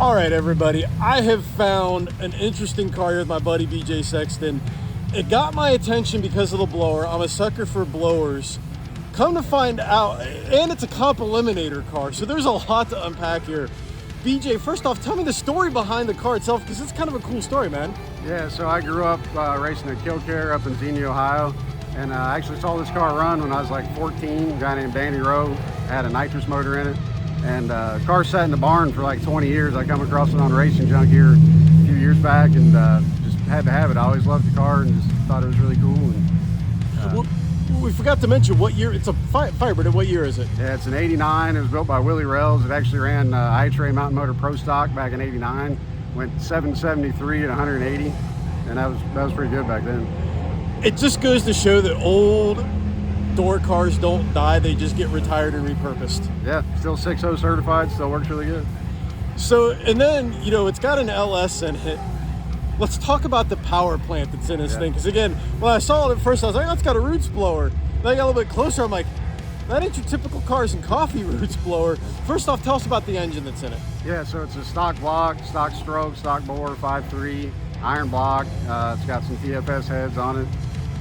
All right, everybody, I have found an interesting car here with my buddy BJ Sexton. It got my attention because of the blower. I'm a sucker for blowers. Come to find out, and it's a comp eliminator car, so there's a lot to unpack here. BJ, first off, tell me the story behind the car itself, because it's kind of a cool story, man. Yeah, so I grew up racing at Killcare up in Xenia, Ohio, and I actually saw this car run when I was like 14. A guy named Danny Rowe had a nitrous motor in it, and the car sat in the barn for like 20 years. I come across it on Racing Junk here a few years back, and just had to have it. I always loved the car and just thought it was really cool. And well, we forgot to mention what year. It's a Firebird. What year is it? yeah, it's an 89. It was built by Willie Rells. It actually ran iTray Mountain Motor Pro Stock back in 89. Went 773 at 180, and that was pretty good back then. It just goes to show that old door cars don't die, they just get retired and repurposed. Yeah, still 6.0 certified, still works really good. So, and then, you know, it's got an LS in it. Let's talk about the power plant that's in this thing, because again, when I saw it at first, I was like, oh, it's got a roots blower. Then I got a little bit closer, I'm like, that ain't your typical Cars and Coffee roots blower. First off, tell us about the engine that's in it. Yeah, so it's a stock block, stock stroke, stock bore, 5.3, iron block. It's got some TFS heads on it,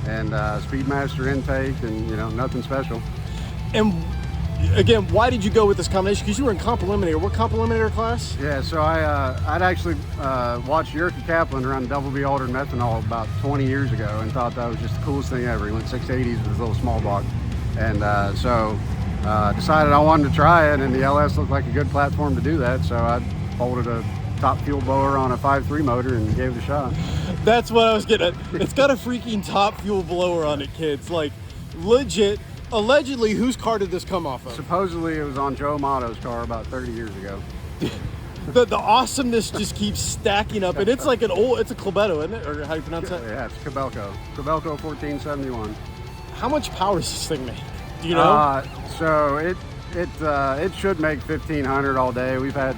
and Speedmaster intake, and you know, nothing special. And again, why did you go with this combination? Because you were in comp eliminator. What comp eliminator class? Yeah, so I'd actually watched Yurka Kaplan run Double B altered methanol about 20 years ago and thought that was just the coolest thing ever. He went 680s with his little small block. And so decided I wanted to try it, and the LS looked like a good platform to do that. So I bolted a top fuel blower on a 5.3 motor and gave it a shot. That's what I was getting at. It's got a freaking top fuel blower on it, kids. Like, legit. Allegedly, whose car did this come off of? Supposedly it was on Joe Amato's car about 30 years ago. The awesomeness just keeps stacking up, and it's like it's a Clubetto, isn't it? Or how do you pronounce that? Yeah, it's Cabelco 1471. How much power does this thing make? Do you know? So it should make 1,500 all day. We've had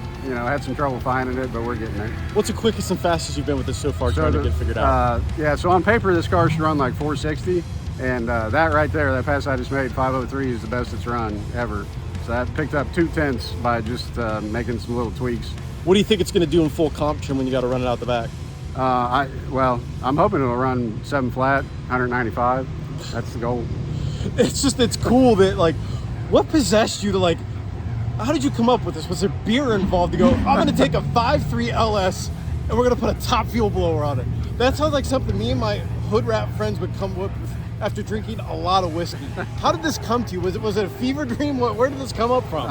some trouble finding it, but we're getting there. What's the quickest and fastest you've been with this so far, trying to get figured out? Yeah, so on paper this car should run like 460, and that right there, that pass I just made, 503, is the best it's run ever. So that picked up 2/10 by just making some little tweaks. What do you think it's going to do in full comp trim when you got to run it out the back? I'm hoping it'll run 7 flat, 195. That's the goal. It's cool that, like, what possessed you to, like, how did you come up with this? Was there beer involved to go, I'm going to take a 5.3 LS and we're going to put a top fuel blower on it? That sounds like something me and my hood rat friends would come up with after drinking a lot of whiskey. How did this come to you? Was it a fever dream? Where did this come up from?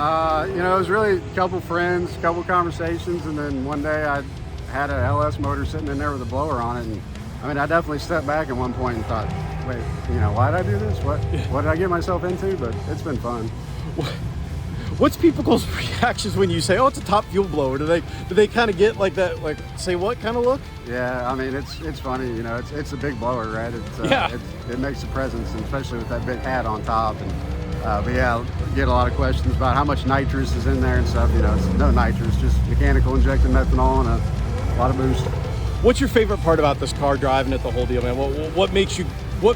It was really a couple friends, a couple conversations, and then one day I had an LS motor sitting in there with a blower on it, and I mean, I definitely stepped back at one point and thought, wait, why did I do this? What did I get myself into? But it's been fun. What's people's reactions when you say, oh, it's a top fuel blower? Do they kind of get like that, like, say what kind of look? Yeah, I mean, it's funny, it's a big blower, right? It makes a presence, and especially with that big hat on top. And but yeah, get a lot of questions about how much nitrous is in there and stuff. It's no nitrous, just mechanical injected methanol and a lot of boost. What's your favorite part about this car, driving it, the whole deal, man? What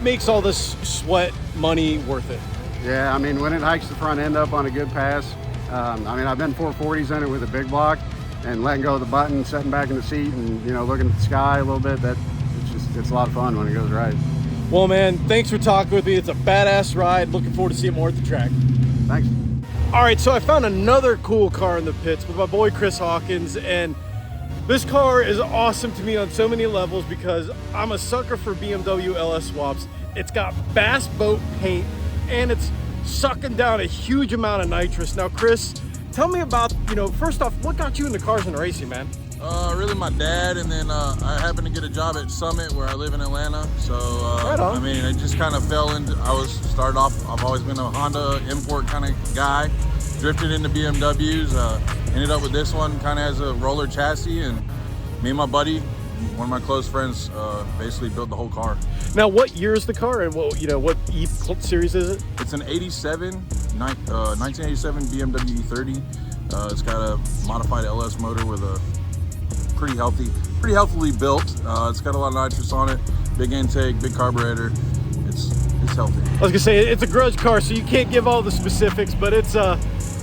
makes all this sweat money worth it? Yeah, I mean, when it hikes the front end up on a good pass, I've been 440s in it with a big block, and letting go of the button, sitting back in the seat, and looking at the sky a little bit. It's a lot of fun when it goes right. Well, man, thanks for talking with me. It's a badass ride. Looking forward to seeing more at the track. Thanks. All right, so I found another cool car in the pits with my boy Chris Hawkins, and this car is awesome to me on so many levels because I'm a sucker for BMW LS swaps. It's got bass boat paint, and it's sucking down a huge amount of nitrous. Now, Chris, tell me about, first off, what got you into cars and racing, man? Really my dad, and then I happened to get a job at Summit where I live in Atlanta. So, right on. I mean, it just kind of fell into, started off, I've always been a Honda import kind of guy, drifted into BMWs, ended up with this one, kind of has a roller chassis, and me and my buddy, one of my close friends, basically built the whole car. Now, what year is the car, and what E series is it? It's an 1987 BMW E30. It's got a modified LS motor with a pretty healthily built. It's got a lot of nitrous on it, big intake, big carburetor. It's healthy. I was gonna say it's a grudge car, so you can't give all the specifics, but it's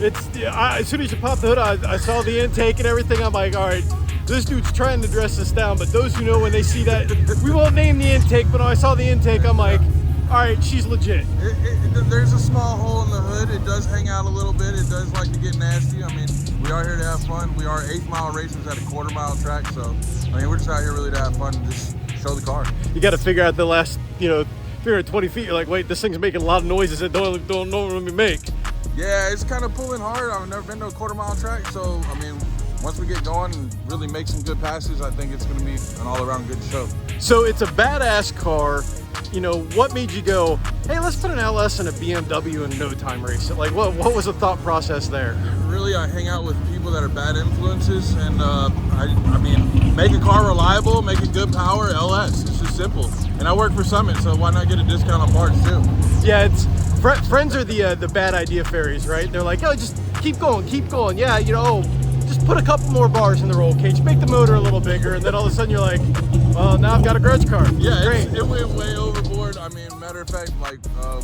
As soon as you pop the hood, I saw the intake and everything. I'm like, all right, this dude's trying to dress us down. But those who know, when they see that, we won't name the intake, but when I saw the intake, I'm like, all right, she's legit. There's a small hole in the hood. It does hang out a little bit. It does like to get nasty. I mean, we are here to have fun. We are 8th mile racers at a quarter-mile track. So, I mean, we're just out here really to have fun and just show the car. You got to figure out the last, 320 feet. You're like, wait, this thing's making a lot of noises that don't normally make. Yeah, it's kind of pulling hard. I've never been to a quarter-mile track. So, I mean, once we get going and really make some good passes, I think it's going to be an all-around good show. So it's a badass car. What made you go, hey, let's put an LS in a BMW in no time race? Like, what was the thought process there? Really, I hang out with people that are bad influences, and I mean, make a car reliable, make it good power, LS. It's just simple. And I work for Summit, so why not get a discount on parts too? Yeah, it's friends are the bad idea fairies, right? They're like, oh, just keep going. Yeah, just put a couple more bars in the roll cage, make the motor a little bigger, and then all of a sudden you're like, well, now I've got a grudge car. Yeah, great. It went way overboard. I mean, matter of fact, like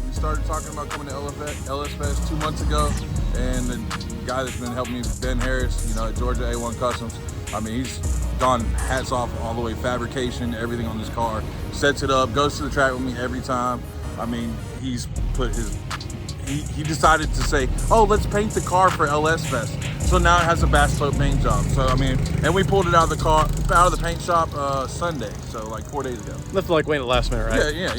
we started talking about coming to LS Fest 2 months ago, and the guy that's been helping me, Ben Harris, at Georgia A1 Customs, I mean, he's gone hats off all the way, fabrication, everything on this car, sets it up, goes to the track with me every time. I mean, he's put he decided to say, oh, let's paint the car for LS Fest. So now it has a bass coat paint job. So, I mean, and we pulled it out of the paint shop Sunday. So like 4 days ago. Nothing like waiting at the last minute, right? Yeah,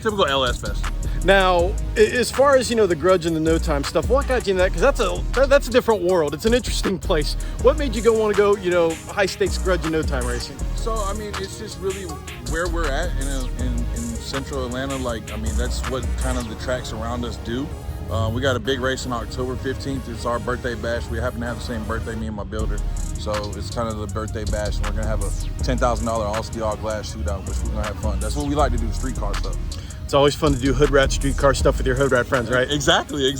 typical LS Fest. Now, as far as, the grudge and the no time stuff, what got you into that? Because that's a different world. It's an interesting place. What made you want to go, high stakes grudge and no time racing? So, I mean, it's just really where we're at in central Atlanta. Like, I mean, that's what kind of the tracks around us do. We got a big race on October 15th. It's our birthday bash. We happen to have the same birthday, me and my builder. So it's kind of the birthday bash, and we're gonna have a $10,000 all-steel all-glass shootout, which we're gonna have fun. That's what we like to do, street car stuff. It's always fun to do hood rat street car stuff with your hood rat friends, right? Exactly.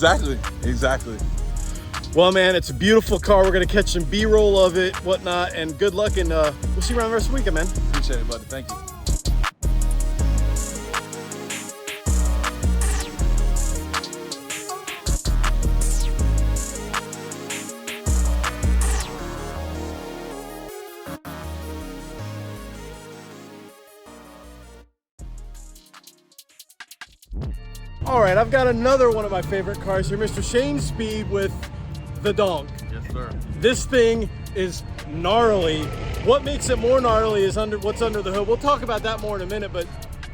Well, man, it's a beautiful car. We're gonna catch some B-roll of it, whatnot, and good luck, and we'll see you around the rest of the weekend, man. Appreciate it, buddy. Thank you. All right, I've got another one of my favorite cars here, Mr. Shane Speed with the Donk. Yes, sir. This thing is gnarly. What makes it more gnarly is what's under the hood. We'll talk about that more in a minute, but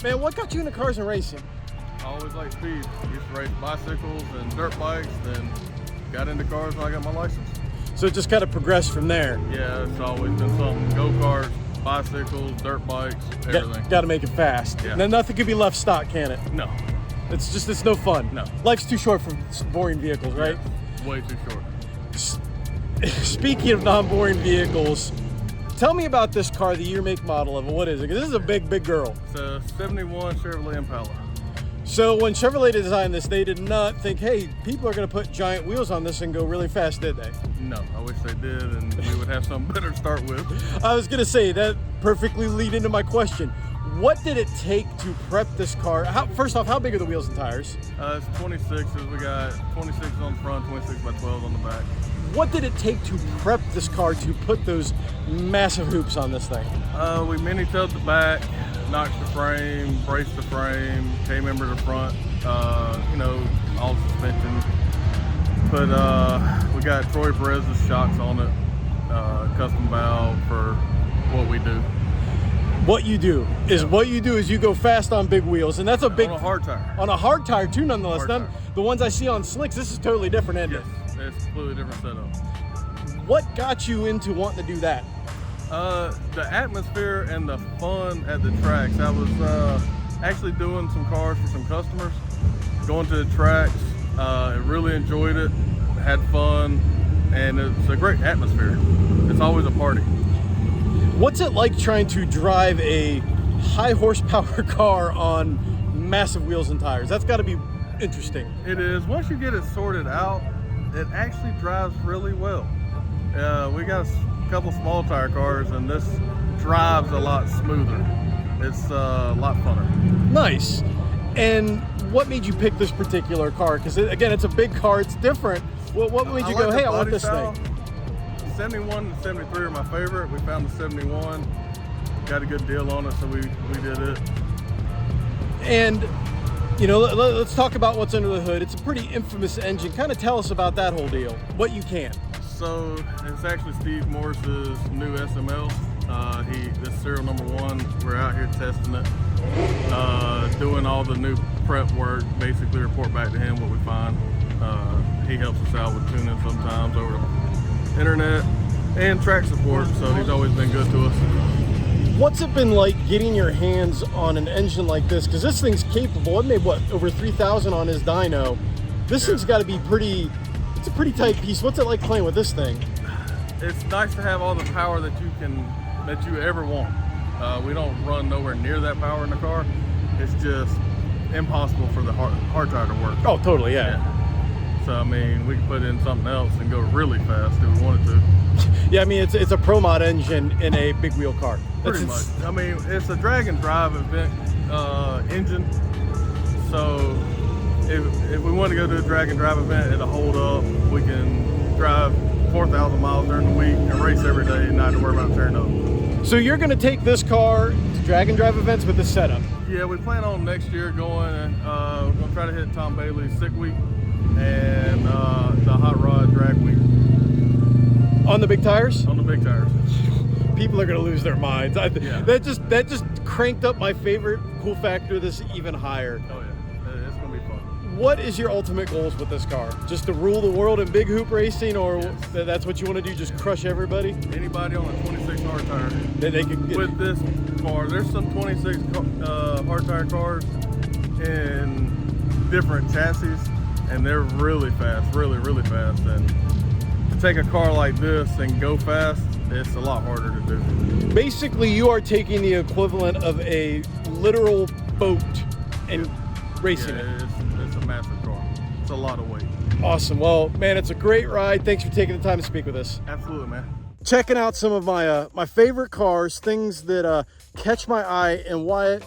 man, what got you into cars and racing? I always liked speed. Used to race bicycles and dirt bikes, then got into cars when I got my license. So it just kind of progressed from there. Yeah, it's always been something. Go-karts, bicycles, dirt bikes, everything. Got to make it fast. Yeah. Now, nothing can be left stock, can it? No. It's no fun. No. Life's too short for boring vehicles, right? Yeah, way too short. Speaking of non-boring vehicles, tell me about this car, the year, make, model of it. What is it? 'Cause this is a big, big girl. It's a 71 Chevrolet Impala. So when Chevrolet designed this, they did not think, hey, people are going to put giant wheels on this and go really fast, did they? No, I wish they did, and we would have something better to start with. I was going to say, that perfectly lead into my question. What did it take to prep this car? First off, how big are the wheels and tires? It's 26s. We got 26 on the front, 26 by 12 on the back. What did it take to prep this car to put those massive hoops on this thing? We mini-tailed the back, notched the frame, braced the frame, K-member the front, all suspension. But we got Troy Perez's shocks on it, custom valve for what we do. What you do is you go fast on big wheels, and that's a big on a hard tire. On a hard tire too, nonetheless. Hard tire. The ones I see on slicks, this is totally different, isn't it? Yes, it's a completely different setup. What got you into wanting to do that? The atmosphere and the fun at the tracks. I was actually doing some cars for some customers, going to the tracks. Really enjoyed it, had fun, and it's a great atmosphere. It's always a party. What's it like trying to drive a high horsepower car on massive wheels and tires? That's got to be interesting. It is. Once you get it sorted out, it actually drives really well. We got a couple small tire cars, and this drives a lot smoother. It's a lot funner. Nice. And what made you pick this particular car? Because again, it's a big car, it's different. What made you go, hey, I want this thing? 71 and 73 are my favorite. We found the 71, got a good deal on it, so we did it. And you know, let's talk about what's under the hood. It's a pretty infamous engine. Kind of tell us about that whole deal, what you can. So it's actually Steve Morris's new SML. This serial number 1. We're out here testing it, doing all the new prep work. Basically, report back to him what we find. He helps us out with tuning sometimes over the internet and track support. So he's always been good to us. What's it been like getting your hands on an engine like this? Because this thing's capable. It made what, over 3,000 on his dyno. This thing's got to be pretty. It's a pretty tight piece. What's it like playing with this thing? It's nice to have all the power that you ever want. We don't run nowhere near that power in the car. It's just impossible for the hard tire to work. Oh, totally, yeah. So I mean, we can put in something else and go really fast if we wanted to. Yeah, I mean, it's a Pro Mod engine in a big wheel car. Pretty much. I mean, it's a drag and drive event engine. So if we want to go to a drag and drive event, it'll hold up. We can drive 4,000 miles during the week and race every day and not have to worry about tearing up. So you're going to take this car to drag and drive events with this setup? Yeah, we plan on next year going and we're going to try to hit Tom Bailey's Sick Week and the Hot Rod Drag Week. On the big tires? On the big tires. People are going to lose their minds. Yeah. That just cranked up my favorite cool factor this even higher. Oh yeah, it's going to be fun. What is your ultimate goals with this car? Just to rule the world in big hoop racing, or Yes. that's what you want to do, just crush everybody? Anybody on a 26 hard tire. They can get With this car, there's some 26 hard tire cars in different chassis, and they're really fast, really fast. And to take a car like this and go fast, it's a lot harder to do. Basically, you are taking the equivalent of a literal boat and racing it. It's a massive car. It's a lot of weight. Awesome. Well, man, it's a great ride. Thanks for taking the time to speak with us. Absolutely, man. Checking out some of my my favorite cars, things that catch my eye. And Wyatt,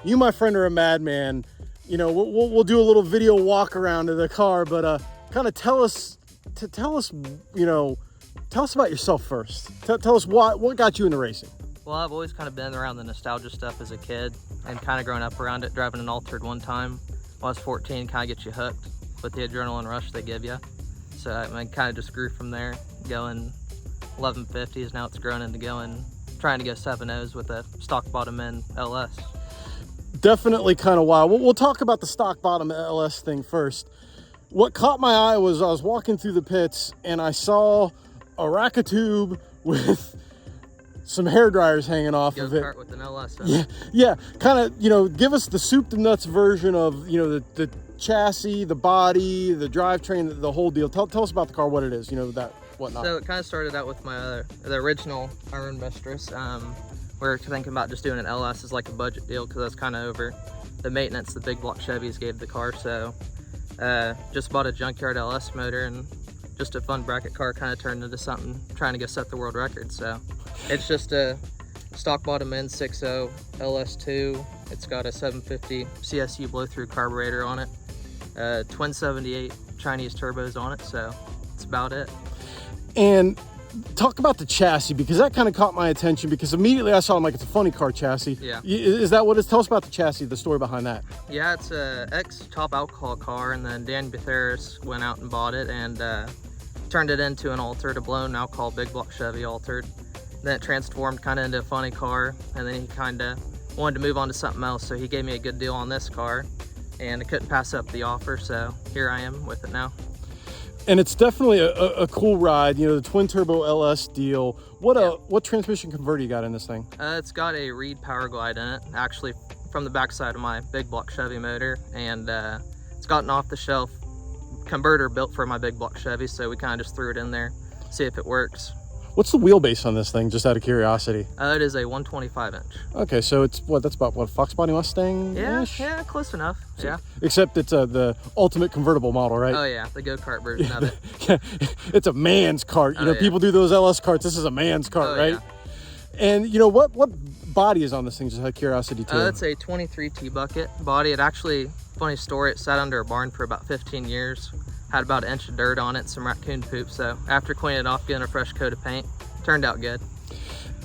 you, my friend, are a madman. You know, we'll do a little video walk around of the car, but kind of tell us about yourself first. Tell us what got you into racing. Well, I've always kind of been around the nostalgia stuff as a kid and kind of growing up around it, driving an altered one time when I was 14, kind of gets you hooked with the adrenaline rush they give you. So I kind of just grew from there, going 1150s. Now it's grown into trying to go 7.0s with a stock bottom end LS. Definitely kind of wild. We'll talk about the stock bottom LS thing first. What caught my eye was I was walking through the pits and I saw a rack of tube with some hair dryers hanging off of it. Go-kart with an LS. Yeah. Kind of, give us the soup to nuts version of, the chassis, the body, the drivetrain, the whole deal. Tell us about the car, what it is, that whatnot. So it kind of started out with the original Iron Mistress. We were thinking about just doing an LS as like a budget deal because that's kind of over the maintenance the big block Chevys gave the car. So just bought a junkyard LS motor, and just a fun bracket car kind of turned into something trying to go set the world record. So it's just a stock bottom end 6.0 LS2. It's got a 750 CSU blow through carburetor on it, twin 78 Chinese turbos on it. So that's about it. And talk about the chassis, because that kind of caught my attention, because immediately I saw I'm like, it's a funny car chassis. Yeah. Is that what it is? Tell us about the chassis, the story behind that. Yeah, it's a ex-top alcohol car, and then Dan Butheris went out and bought it and turned it into an altered, a blown alcohol big block Chevy altered. Then it transformed kind of into a funny car, and then he kind of wanted to move on to something else, so he gave me a good deal on this car, and I couldn't pass up the offer, so here I am with it now. And it's definitely a cool ride, the twin turbo LS deal. What transmission converter you got in this thing? It's got a Reed Power Glide in it, actually from the backside of my big block Chevy motor, and it's got an off-the-shelf converter built for my big block Chevy, so we kind of just threw it in there, see if it works. What's the wheelbase on this thing, just out of curiosity? It is a 125 inch. Okay, so it's that's about Fox Body Mustang? Yeah, close enough. Yeah. Except it's the ultimate convertible model, right? Oh yeah, the go-kart version of it. It's a man's cart. People do those LS carts. This is a man's cart, right? And you know what body is on this thing, just out of curiosity too? It's a 23 T-bucket body. It actually, funny story, it sat under a barn for about 15 years. Had about an inch of dirt on it, some raccoon poop. So after cleaning it off, getting a fresh coat of paint, turned out good.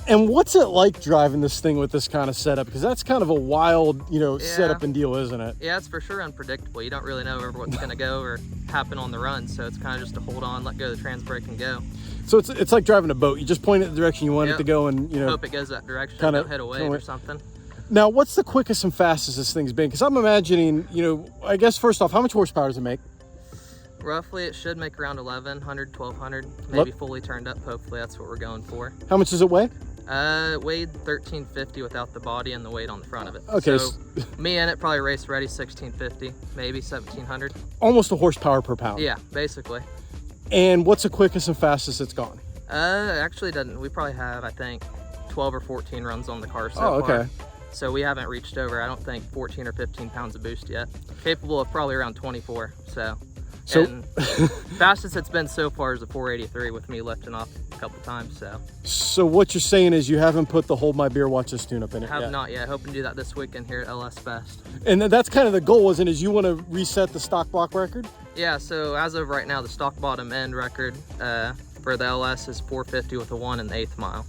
And what's it like driving this thing with this kind of setup? Because that's kind of a wild, setup and deal, isn't it? Yeah, it's for sure unpredictable. You don't really know ever what's going to go or happen on the run. So it's kind of just to hold on, let go of the trans brake and go. So it's like driving a boat. You just point it the direction you want it to go, and hope it goes that direction. Don't hit a wave or something. Now, what's the quickest and fastest this thing's been? Because I'm imagining, I guess first off, how much horsepower does it make? Roughly, it should make around 1,100, 1,200, maybe fully turned up. Hopefully, that's what we're going for. How much does it weigh? It weighed 1,350 without the body and the weight on the front of it. Okay. So me and it probably race ready 1,650, maybe 1,700. Almost a horsepower per pound. Yeah, basically. And what's the quickest and fastest it's gone? Actually doesn't. We probably have, I think, 12 or 14 runs on the car so far. Okay. So we haven't reached over, I don't think, 14 or 15 pounds of boost yet. Capable of probably around 24, and fastest it's been so far is a 483 with me lifting off a couple times, So what you're saying is you haven't put the Hold My Beer, Watch This tune-up in it yet? Have not yet. Hoping to do that this weekend here at LS Fest. And that's kind of the goal, isn't it? Is you want to reset the stock block record? Yeah, so as of right now, the stock bottom end record for the LS is 450 with a 1 1/8 mile.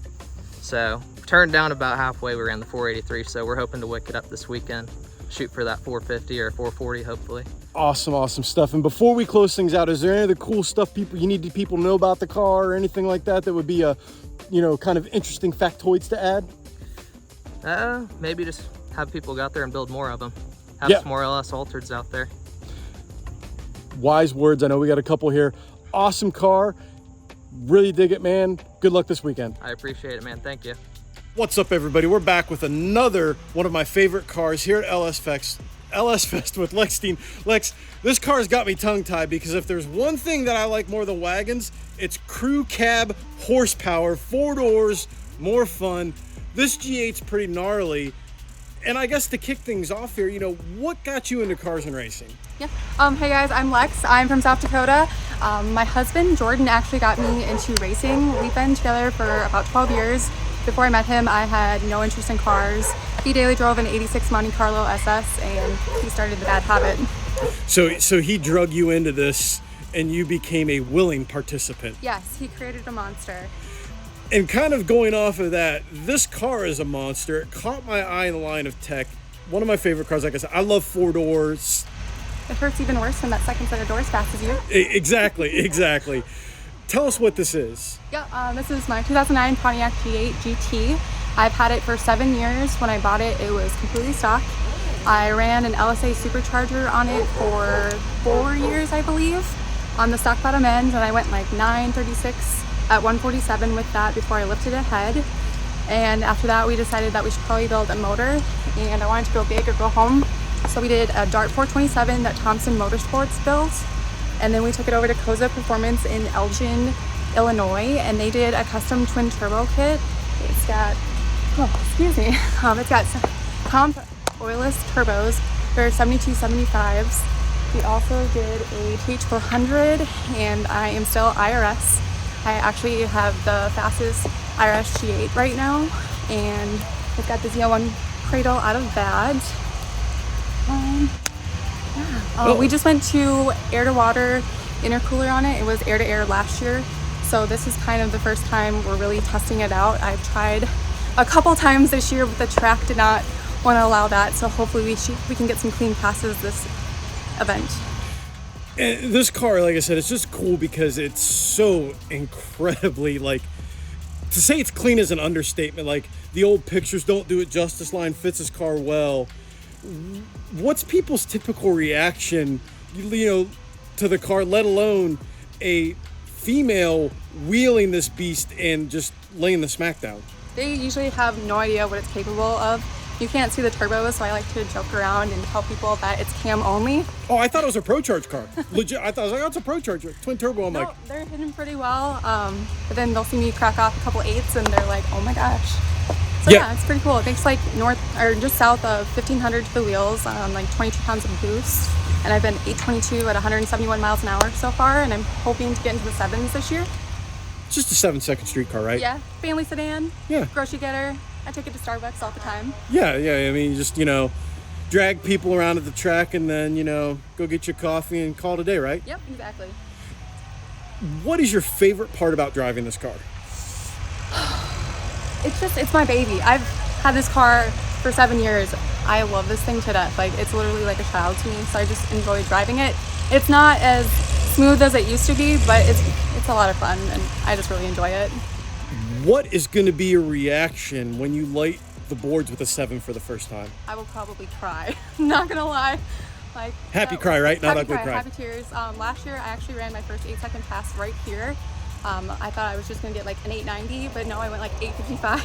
So turned down about halfway, we ran the 483, so we're hoping to wick it up this weekend. Shoot for that 450 or 440, hopefully. Awesome stuff. And before we close things out, is there any other cool stuff people to know about the car or anything like that would be a, kind of interesting factoids to add? Maybe just have people go out there and build more of them. Have some more LS Altereds out there. Wise words. I know we got a couple here. Awesome car. Really dig it, man. Good luck this weekend. I appreciate it, man. Thank you. What's up, everybody? We're back with another one of my favorite cars here at LS Fest with Lex Steen. Lex, this car's got me tongue-tied because if there's one thing that I like more than wagons, it's crew cab horsepower, 4 doors, more fun. This G8's pretty gnarly. And I guess to kick things off here, what got you into cars and racing? Yeah. Hey guys, I'm Lex. I'm from South Dakota. My husband, Jordan, actually got me into racing. We've been together for about 12 years. Before I met him, I had no interest in cars. He daily drove an 86 Monte Carlo SS, and he started the bad habit. So he drug you into this, and you became a willing participant. Yes, he created a monster. And kind of going off of that, this car is a monster. It caught my eye in the line of tech. One of my favorite cars, like I said, I love 4 doors. It hurts even worse when that second set of doors passes you. Exactly. Tell us what this is. Yeah, this is my 2009 Pontiac G8 GT. I've had it for 7 years. When I bought it, it was completely stock. I ran an LSA supercharger on it for 4 years, I believe, on the stock bottom end, and I went like 936 at 147 with that before I lifted it ahead. And after that, we decided that we should probably build a motor, and I wanted to go big or go home. So we did a Dart 427 that Thompson Motorsports built, and then we took it over to Koza Performance in Elgin, Illinois, and they did a custom twin turbo kit. It's got, it's got comp oilless turbos for 7275s. We also did a TH400, and I am still IRS. I actually have the fastest IRS G8 right now, and I've got the Z01 cradle out of that. We just went to air-to-water intercooler on it. It was air-to-air last year, so this is kind of the first time we're really testing it out. I've tried a couple times this year, but the track did not want to allow that, so hopefully we can get some clean passes this event. And this car, like I said, it's just cool because it's so incredibly, to say it's clean is an understatement. Like, the old pictures don't do it justice line fits this car well. What's people's typical reaction, to the car, let alone a female wheeling this beast and just laying the smack down? They usually have no idea what it's capable of. You can't see the turbos, so I like to joke around and tell people that it's cam only. Oh, I thought it was a Pro Charge car. Legit, I was like, oh, it's a Pro Charger, twin turbo. I'm like, they're hidden pretty well. But then they'll see me crack off a couple 8s, and they're like, oh my gosh. So yeah, it's pretty cool. It takes like just south of 1500 to the wheels, like 22 pounds of boost. And I've been 822 at 171 miles an hour so far, and I'm hoping to get into the 7s this year. It's just a 7-second street car, right? Yeah, family sedan. Yeah. Grocery getter. I take it to Starbucks all the time. Yeah. I mean, just, drag people around at the track and then, go get your coffee and call it a day, right? Yep, exactly. What is your favorite part about driving this car? It's my baby. I've had this car for 7 years. I love this thing to death. Like, it's literally like a child to me, so I just enjoy driving it. It's not as smooth as it used to be, but it's a lot of fun, and I just really enjoy it. What is going to be your reaction when you light the boards with a 7 for the first time? I will probably cry. Not gonna lie. Like, Happy cry, right? Not ugly cry. Happy tears. Last year I actually ran my first 8-second pass right here. I thought I was just gonna get like an 890, but no, I went like 855.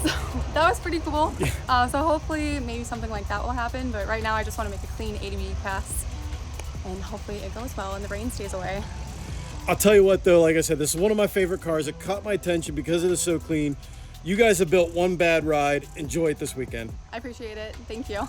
So that was pretty cool. So hopefully maybe something like that will happen, but right now I just want to make a clean 80 pass, and hopefully it goes well and the rain stays away. I'll tell you what though, like I said, this is one of my favorite cars. It caught my attention because it is so clean. You guys have built one bad ride. Enjoy it this weekend. I appreciate it. Thank you.